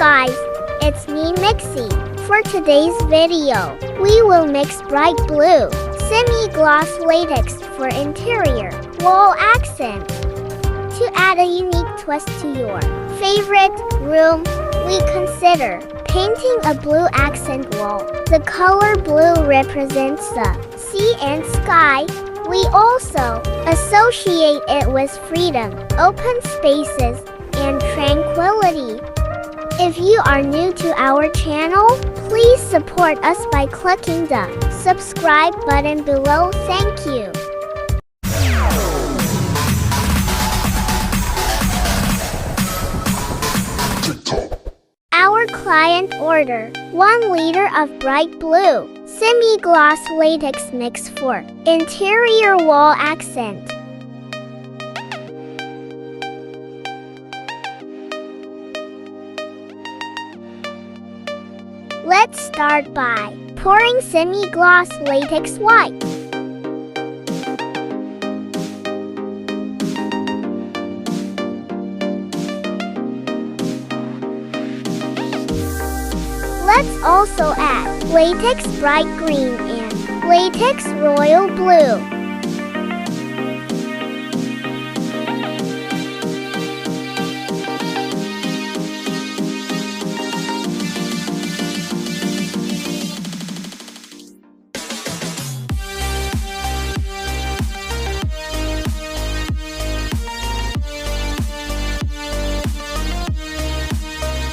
guys, it's me Mixie. For today's video, we will mix bright blue, semi-gloss latex for interior wall accent. To add a unique twist to your favorite room, we consider painting a blue accent wall. The color blue represents the sea and sky. We also associate it with freedom, open spaces, and tranquility. If you are new to our channel, please support us by clicking the subscribe button below. Thank you. Our client ordered 1 liter of bright blue, semi-gloss latex mix for interior wall accent. Let's start by pouring semi-gloss latex white. Let's also add latex bright green and latex royal blue.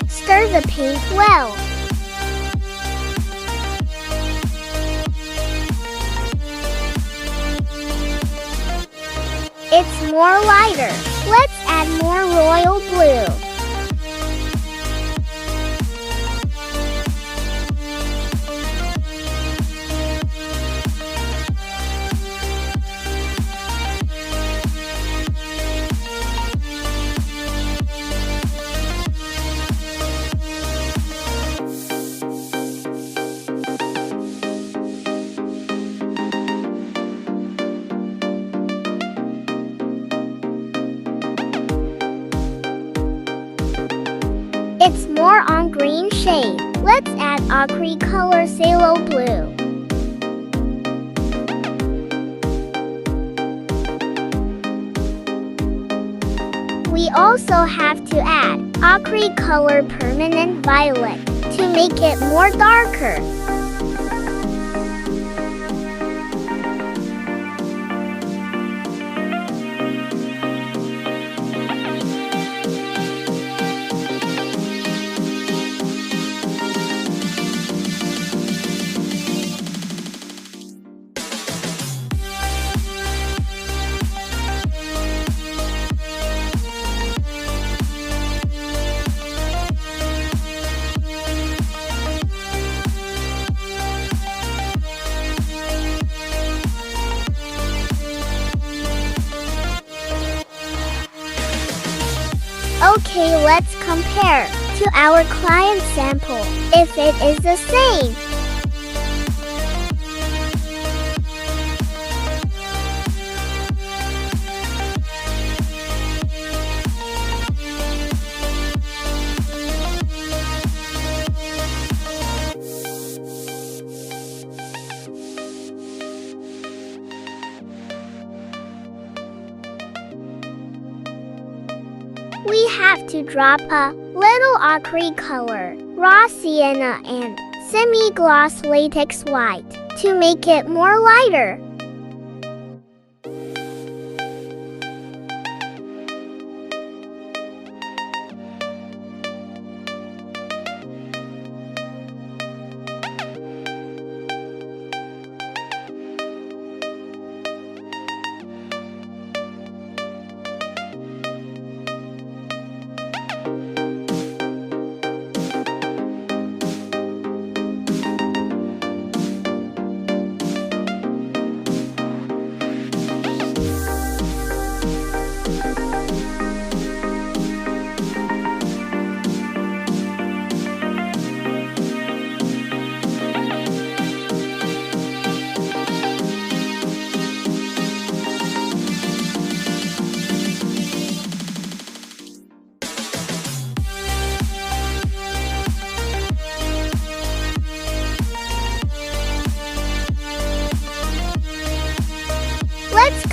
Stir the paint well. It's more lighter. Let's add more royal blue. It's more on green shade. Let's add ochre color phthalo blue. We also have to add ochre color permanent violet to make it more darker. Okay, let's compare to our client sample if it is the same. We have to drop a little ochre color, raw sienna and semi-gloss latex white to make it more lighter.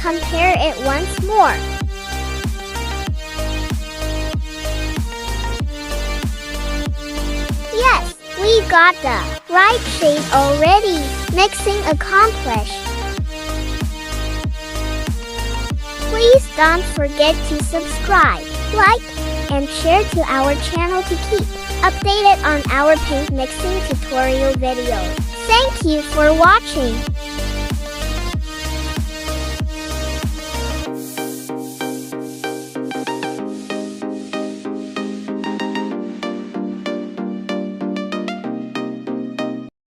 compare it once more. Yes, we got the right shade already. Mixing accomplished. Please don't forget to subscribe, like, and share to our channel to keep updated on our paint mixing tutorial videos. Thank you for watching.